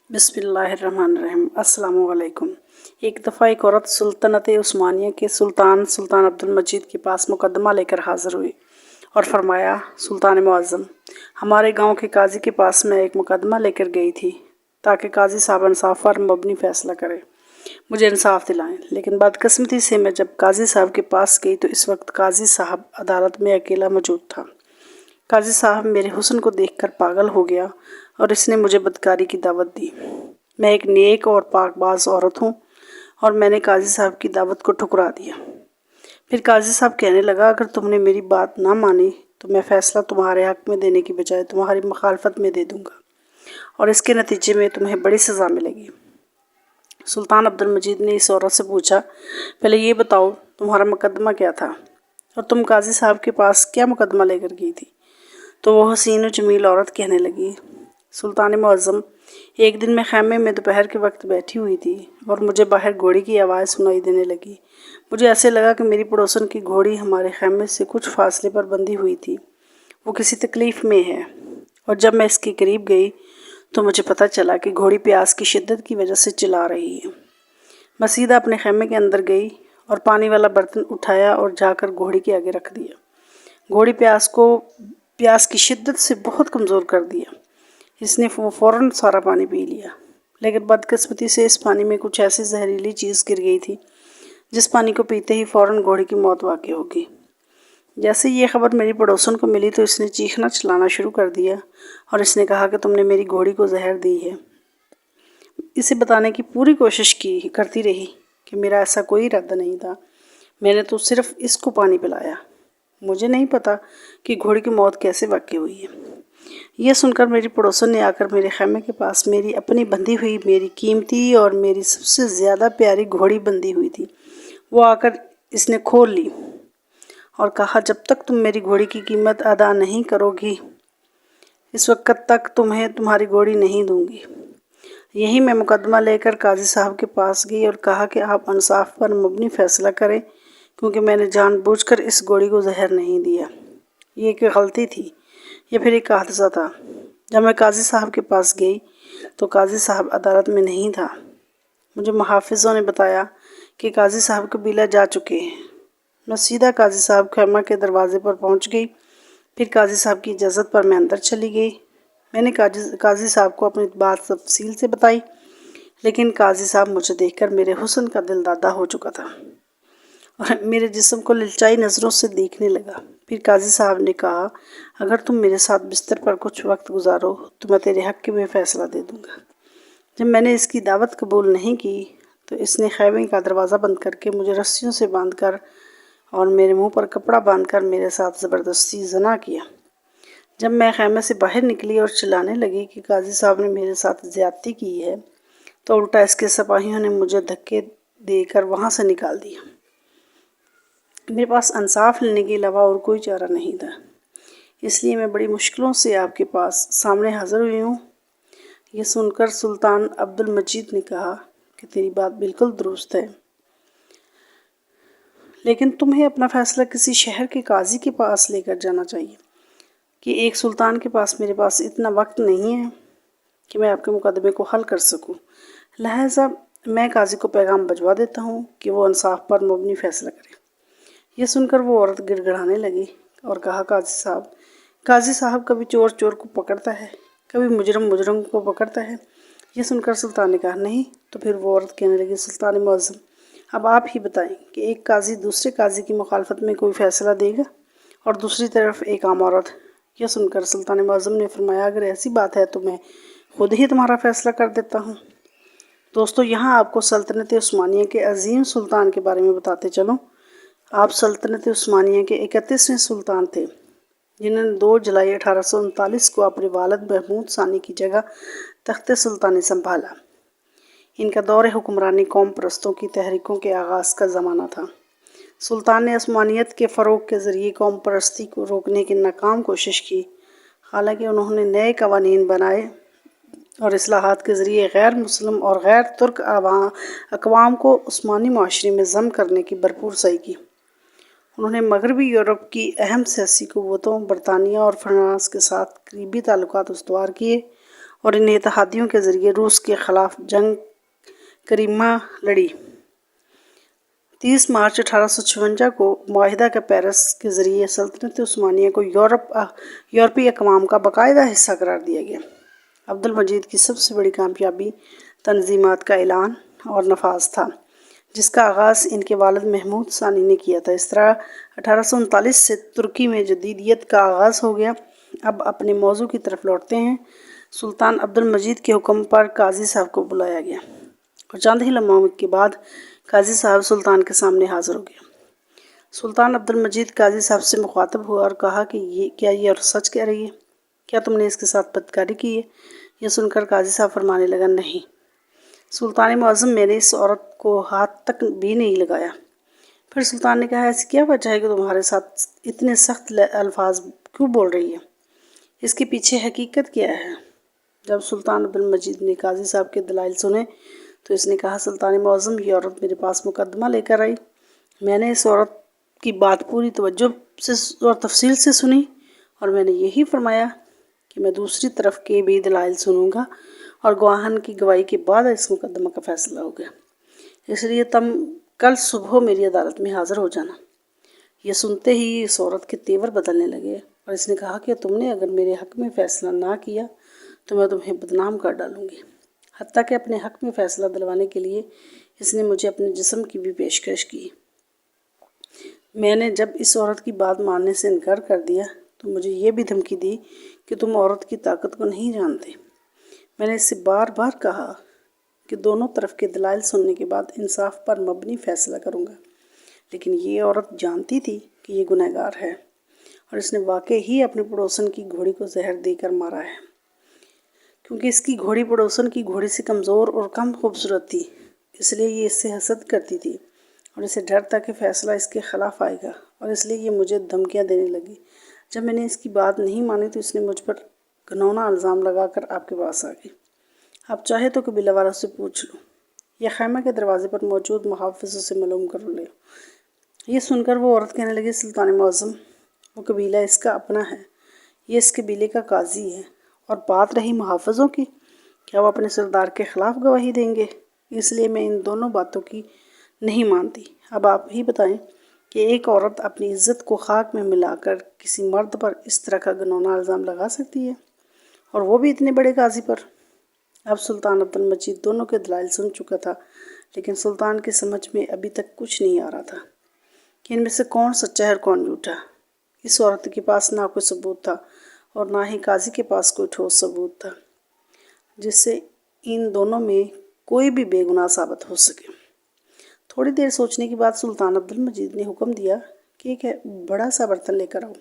बिस्मिल्लाहिर्रहमानिर्रहीम। अस्सलामु अलैकुम। एक दफ़ा एक औरत सुल्तनत उस्मानिया के सुल्तान अब्दुल मजीद के पास मुकदमा लेकर हाज़िर हुई और फरमाया, सुल्तान मुअज़्ज़म, हमारे गांव के काजी के पास मैं एक मुकदमा लेकर गई थी ताकि काजी साहब इंसाफ पर मबनी फ़ैसला करें, मुझे इंसाफ दिलाएं। लेकिन बदकिस्मती से मैं जब काजी साहब के पास गई तो इस वक्त काजी साहब अदालत में अकेला मौजूद था। काजी साहब मेरे हुस्न को देखकर पागल हो गया और इसने मुझे बदकारी की दावत दी। मैं एक नेक और पाकबाज औरत हूँ और मैंने काजी साहब की दावत को ठुकरा दिया। फिर काजी साहब कहने लगा, अगर तुमने मेरी बात ना मानी तो मैं फ़ैसला तुम्हारे हक़ में देने की बजाय तुम्हारी मुखालफत में दे दूँगा और इसके नतीजे में तुम्हें बड़ी सज़ा मिलेगी। सुल्तान अब्दुल मजीद ने इस औरत से पूछा, पहले ये बताओ तुम्हारा मुकदमा क्या था और तुम काजी साहब के पास क्या मुकदमा लेकर गई थी? तो वो हसीन और जमील औरत कहने लगी, सुल्तान मुअज़्ज़म, एक दिन मैं खैमे में दोपहर के वक्त बैठी हुई थी और मुझे बाहर घोड़ी की आवाज़ सुनाई देने लगी। मुझे ऐसे लगा कि मेरी पड़ोसन की घोड़ी हमारे खैमे से कुछ फासले पर बंधी हुई थी, वो किसी तकलीफ़ में है। और जब मैं इसके करीब गई तो मुझे पता चला कि घोड़ी प्यास की शिद्दत की वजह से चिल्ला रही है। मैं सीधा अपने खैमे के अंदर गई और पानी वाला बर्तन उठाया और जाकर घोड़ी के आगे रख दिया। घोड़ी प्यास की शिद्दत से बहुत कमज़ोर कर दिया। इसने फ़ौरन सारा पानी पी लिया, लेकिन बदकिस्मती से इस पानी में कुछ ऐसी जहरीली चीज़ गिर गई थी जिस पानी को पीते ही फ़ौरन घोड़ी की मौत वाक़ई हो गई। जैसे ये खबर मेरी पड़ोसन को मिली तो इसने चीखना चिल्लाना शुरू कर दिया और इसने कहा कि तुमने मेरी घोड़ी को जहर दी है। इसे बताने की पूरी कोशिश करती रही कि मेरा ऐसा कोई इरादा नहीं था, मैंने तो सिर्फ इसको पानी पिलाया। मुझे नहीं पता कि घोड़ी की मौत कैसे वाक़ई हुई है। यह सुनकर मेरी पड़ोसन ने आकर मेरे खैमे के पास मेरी अपनी बंधी हुई, मेरी कीमती और मेरी सबसे ज़्यादा प्यारी घोड़ी बंधी हुई थी, वो आकर इसने खोल ली और कहा, जब तक तुम मेरी घोड़ी की कीमत अदा नहीं करोगी इस वक्त तक तुम्हें तुम्हारी घोड़ी नहीं दूंगी। यही मैं मुकदमा लेकर काजी साहब के पास गई और कहा कि आप इंसाफ पर मबनी फ़ैसला करें, क्योंकि मैंने जानबूझकर इस घोड़ी को जहर नहीं दिया। ये एक गलती थी या फिर एक हादसा था। जब मैं काजी साहब के पास गई तो काजी साहब अदालत में नहीं था। मुझे मुहाफ़िज़ों ने बताया कि काजी साहब कबीला जा चुके हैं। मैं सीधा काजी साहब खैमा के दरवाज़े पर पहुंच गई। फिर काजी साहब की इजाज़त पर मैं अंदर चली गई। मैंने काजी साहब को अपनी बात तफसील से बताई, लेकिन काजी साहब मुझे देखकर मेरे हुस्न का दिलदादा हो चुका था और मेरे जिस्म को ललचाई नज़रों से देखने लगा। फिर काजी साहब ने कहा, अगर तुम मेरे साथ बिस्तर पर कुछ वक्त गुजारो तो मैं तेरे हक़ में फ़ैसला दे दूँगा। जब मैंने इसकी दावत कबूल नहीं की तो इसने खैमे का दरवाज़ा बंद करके मुझे रस्सियों से बांधकर और मेरे मुंह पर कपड़ा बांधकर मेरे साथ ज़बरदस्ती ज़ना किया। जब मैं खैमे से बाहर निकली और चिल्लाने लगी कि काजी साहब ने मेरे साथ ज़्यादती की है, तो उल्टा इसके सिपाहियों ने मुझे धक्के देकर वहाँ से निकाल दिया। मेरे पास इंसाफ लेने के अलावा और कोई चारा नहीं था, इसलिए मैं बड़ी मुश्किलों से आपके पास सामने हाज़िर हुई हूँ। ये सुनकर सुल्तान अब्दुल मजीद ने कहा कि तेरी बात बिल्कुल दुरुस्त है, लेकिन तुम्हें अपना फ़ैसला किसी शहर के काजी के पास लेकर जाना चाहिए कि एक सुल्तान के पास मेरे पास इतना वक्त नहीं है कि मैं आपके मुकदमे को हल कर सकूं। लिहाजा मैं काजी को पैगाम भिजवा देता हूं कि वो इंसाफ पर मबनी फ़ैसला करे। यह सुनकर वो औरत गिड़गिड़ाने लगी और कहा, काजी साहब कभी चोर चोर को पकड़ता है, कभी मुजरम मुजरम को पकड़ता है। यह सुनकर सुल्तान ने कहा, नहीं। तो फिर वो औरत कहने लगी, सुल्तान मुअज़्ज़म, अब आप ही बताएं कि एक काजी दूसरे काजी की मुखालफत में कोई फ़ैसला देगा और दूसरी तरफ एक आम औरत। यह सुनकर सुल्तान मुअज़्ज़म ने फरमाया, अगर ऐसी बात है तो मैं खुद ही तुम्हारा फ़ैसला कर देता हूँ। दोस्तों, यहाँ आपको सल्तनत उस्मानिया के अजीम सुल्तान के बारे में बताते चलूँ। आप सल्तनत उस्मानिया के 31वें सुल्तान थे, जिन्होंने 2 जुलाई 1839 को अपने वालिद महमूद सानी की जगह तख्त सुल्तानी संभाला। इनका दौर हुक्मरानी कौम परस्तों की तहरीकों के आगाज़ का ज़माना था। सुल्तान ने उस्मानियत के फ़रोग़ के ज़रिए कौम परस्ती को रोकने की नाकाम कोशिश की। हालांकि उन्होंने नए कवानीन बनाए और इस्लाहात के ज़रिए गैर मुस्लिम और गैर तुर्क अक़वाम को उस्मानी माशरे में ज़म करने की भरपूर सही की। उन्होंने मगरबी यूरोप की अहम सियासी क़ुव्वतों बरतानिया और फ्रांस के साथ करीबी ताल्लुकात उस्तवार किए اور ان اتحادیوں کے ذریعے روس کے خلاف جنگ کریمہ لڑی۔ 30 مارچ 1856 کو معاہدہ کے پیرس کے ذریعے سلطنت عثمانیہ کو یورپی اقوام کا باقاعدہ حصہ قرار دیا گیا۔ عبد المجید کی سب سے بڑی کامیابی تنظیمات کا اعلان اور نفاذ تھا، جس کا آغاز ان کے والد محمود ثانی نے کیا تھا۔ اس طرح 1839 سے ترکی میں جدیدیت کا آغاز ہو گیا۔ اب اپنے موضوع کی طرف لوٹتے ہیں۔ سلطان عبد المجید کے حکم پر قاضی صاحب کو بلایا گیا اور چند ہی لمحوں کے بعد قاضی صاحب سلطان کے سامنے حاضر ہو گیا۔ سلطان عبد المجید قاضی صاحب سے مخاطب ہوا اور کہا کہ کیا یہ اور سچ کہہ رہی ہے؟ کیا تم نے اس کے ساتھ بدکاری کی ہے؟ یہ سن کر قاضی صاحب فرمانے لگا، نہیں سلطان معظم، میں نے اس عورت کو ہاتھ تک بھی نہیں لگایا۔ پھر سلطان نے کہا، ایسی کیا وجہ ہے کہ تمہارے ساتھ اتنے سخت الفاظ کیوں بول رہی ہے؟ اس کے پیچھے حقیقت کیا ہے؟ جب سلطان عبد المجید نے قاضی صاحب کے دلائل سنے تو اس نے کہا، سلطان معظم، یہ عورت میرے پاس مقدمہ لے کر آئی۔ میں نے اس عورت کی بات پوری توجہ سے اور تفصیل سے سنی اور میں نے یہی فرمایا کہ میں دوسری طرف کے بھی دلائل سنوں گا اور گواہان کی گواہی کے بعد اس مقدمہ کا فیصلہ ہوگا۔ اس لیے تم کل صبح میری عدالت میں حاضر ہو جانا۔ یہ سنتے ہی اس عورت کے تیور بدلنے لگے اور اس نے کہا کہ تم نے اگر میرے حق میں فیصلہ نہ کیا تو میں تمہیں بدنام کر ڈالوں گی۔ حتیٰ کہ اپنے حق میں فیصلہ دلوانے کے لیے اس نے مجھے اپنے جسم کی بھی پیشکش کی۔ میں نے جب اس عورت کی بات ماننے سے انکار کر دیا تو مجھے یہ بھی دھمکی دی کہ تم عورت کی طاقت کو نہیں جانتے۔ میں نے اس سے بار بار کہا کہ دونوں طرف کے دلائل سننے کے بعد انصاف پر مبنی فیصلہ کروں گا، لیکن یہ عورت جانتی تھی کہ یہ گنہگار ہے اور اس نے واقعی ہی اپنے پڑوسن کی گھوڑی کو زہر دے کر مارا ہے، کیونکہ اس کی گھوڑی پڑوسن کی گھوڑی سے کمزور اور کم خوبصورت تھی، اس لیے یہ اس سے حسد کرتی تھی اور اسے ڈر تھا کہ فیصلہ اس کے خلاف آئے گا اور اس لیے یہ مجھے دھمکیاں دینے لگی۔ جب میں نے اس کی بات نہیں مانی تو اس نے مجھ پر گھناؤنا الزام لگا کر آپ کے پاس آ گئی۔ آپ چاہے تو قبیلہ والوں سے پوچھ لو یا خیمہ کے دروازے پر موجود محافظوں سے معلوم کر لو۔ یہ سن کر وہ عورت کہنے لگی، سلطان معظم، وہ قبیلہ اس کا اپنا ہے، یہ اس قبیلے کا قاضی ہے، اور بات رہی محافظوں کی، کیا وہ اپنے سردار کے خلاف گواہی دیں گے؟ اس لیے میں ان دونوں باتوں کی نہیں مانتی۔ اب آپ ہی بتائیں کہ ایک عورت اپنی عزت کو خاک میں ملا کر کسی مرد پر اس طرح کا گھناؤنا الزام لگا سکتی ہے، اور وہ بھی اتنے بڑے قاضی پر؟ اب سلطان عبد المجید دونوں کے دلائل سن چکا تھا، لیکن سلطان کی سمجھ میں ابھی تک کچھ نہیں آ رہا تھا کہ ان میں سے کون سچا ہے اور کون جھوٹا۔ اس عورت کے پاس نہ کوئی ثبوت تھا اور نہ ہی قاضی کے پاس کوئی ٹھوس ثبوت تھا جس سے ان دونوں میں کوئی بھی بے گناہ ثابت ہو سکے۔ تھوڑی دیر سوچنے کے بعد سلطان عبد المجید نے حکم دیا کہ ایک بڑا سا برتن لے کر آؤ۔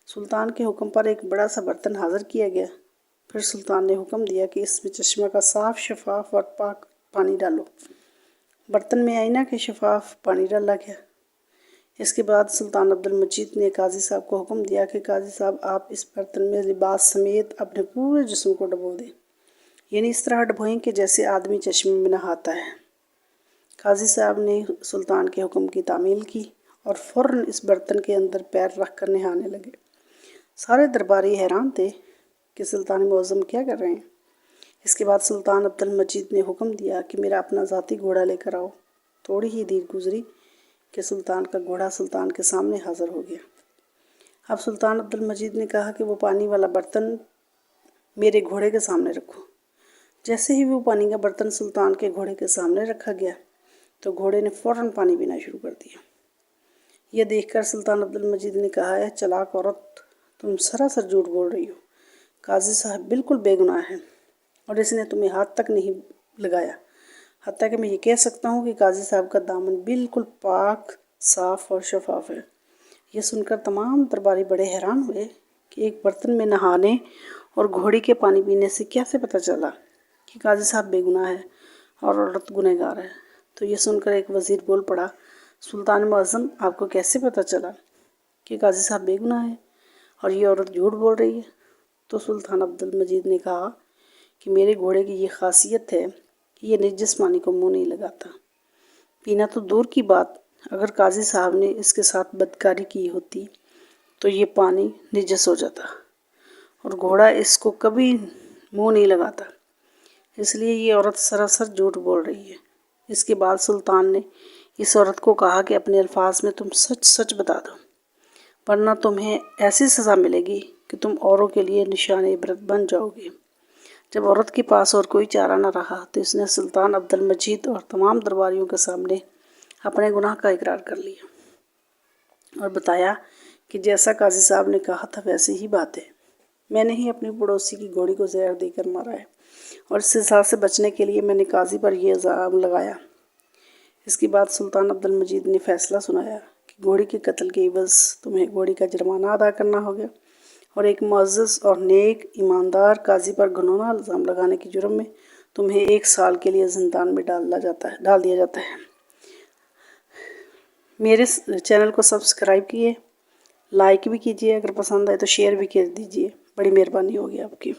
سلطان کے حکم پر ایک بڑا سا برتن حاضر کیا گیا۔ پھر سلطان نے حکم دیا کہ اس میں چشمہ کا صاف، شفاف اور پاک پانی ڈالو۔ برتن میں آئینہ کے شفاف پانی ڈالا گیا۔ اس کے بعد سلطان عبد المجید نے قاضی صاحب کو حکم دیا کہ قاضی صاحب، آپ اس برتن میں لباس سمیت اپنے پورے جسم کو ڈبو دیں، یعنی اس طرح ڈبوئیں کہ جیسے آدمی چشمے میں نہاتا ہے۔ قاضی صاحب نے سلطان کے حکم کی تعمیل کی اور فوراً اس برتن کے اندر پیر رکھ کر نہانے لگے۔ سارے درباری حیران تھے کہ سلطان معظم کیا کر رہے ہیں۔ اس کے بعد سلطان عبد المجید نے حکم دیا کہ میرا اپنا ذاتی گھوڑا لے کر آؤ۔ تھوڑی ہی دیر گزری کہ سلطان کا گھوڑا سلطان کے سامنے حاضر ہو گیا۔ اب سلطان عبد المجید نے کہا کہ وہ پانی والا برتن میرے گھوڑے کے سامنے رکھو۔ جیسے ہی وہ پانی کا برتن سلطان کے گھوڑے کے سامنے رکھا گیا تو گھوڑے نے فوراً پانی پینا شروع کر دیا۔ یہ دیکھ کر سلطان عبد المجید نے کہا، اے چلاک عورت، تم سراسر جھوٹ بول رہی ہو۔ قاضی صاحب بالکل بے گناہ ہے اور اس نے تمہیں ہاتھ تک نہیں لگایا۔ حتیٰ کہ میں یہ کہہ سکتا ہوں کہ قاضی صاحب کا دامن بالکل پاک، صاف اور شفاف ہے۔ یہ سن کر تمام درباری بڑے حیران ہوئے کہ ایک برتن میں نہانے اور گھوڑی کے پانی پینے سے کیسے پتہ چلا کہ قاضی صاحب بے گناہ ہے اور عورت گنہگار ہے۔ تو یہ سن کر ایک وزیر بول پڑا، سلطان معظم، آپ کو کیسے پتہ چلا کہ قاضی صاحب بے گناہ ہے اور یہ عورت جھوٹ بول رہی ہے؟ تو سلطان عبد المجید نے کہا کہ میرے گھوڑے کی یہ خاصیت ہے کہ یہ نجس پانی کو منہ نہیں لگاتا۔ پینا تو دور کی بات، اگر قاضی صاحب نے اس کے ساتھ بدکاری کی ہوتی تو یہ پانی نجس ہو جاتا اور گھوڑا اس کو کبھی मुंह नहीं लगाता, इसलिए ये औरत सरासर झूठ बोल रही है। इसके बाद सुल्तान ने इस औरत को कहा कि अपने अल्फाज में तुम सच सच बता दो, वरना तुम्हें ऐसी सज़ा मिलेगी कि तुम औरों के लिए निशान इबरत बन जाओगे। जब औरत के पास और कोई चारा न रहा तो इसने सुल्तान अब्दुल मजीद और तमाम दरबारियों के सामने अपने गुनाह का इकरार कर लिया और बताया कि जैसा काजी साहब ने कहा था वैसी ही बात है। मैंने ही अपनी पड़ोसी की घोड़ी को जहर देकर मारा है और इस सज़ा से बचने के लिए मैंने काजी पर यह इल्ज़ाम लगाया। इसके बाद सुल्तान अब्दुल मजीद ने फैसला सुनाया कि घोड़ी के कत्ल के एवज़ तुम्हें घोड़ी का जुर्माना अदा करना होगा और एक मुअज़्ज़ज़ और नेक ईमानदार काजी पर घिनौना इल्ज़ाम लगाने के जुर्म में तुम्हें 1 साल के लिए ज़िंदान में डाल दिया जाता है। मेरे चैनल को सब्सक्राइब कीजिए, लाइक भी कीजिए, अगर पसंद आए तो शेयर भी कर दीजिए। बड़ी मेहरबानी होगी आपकी।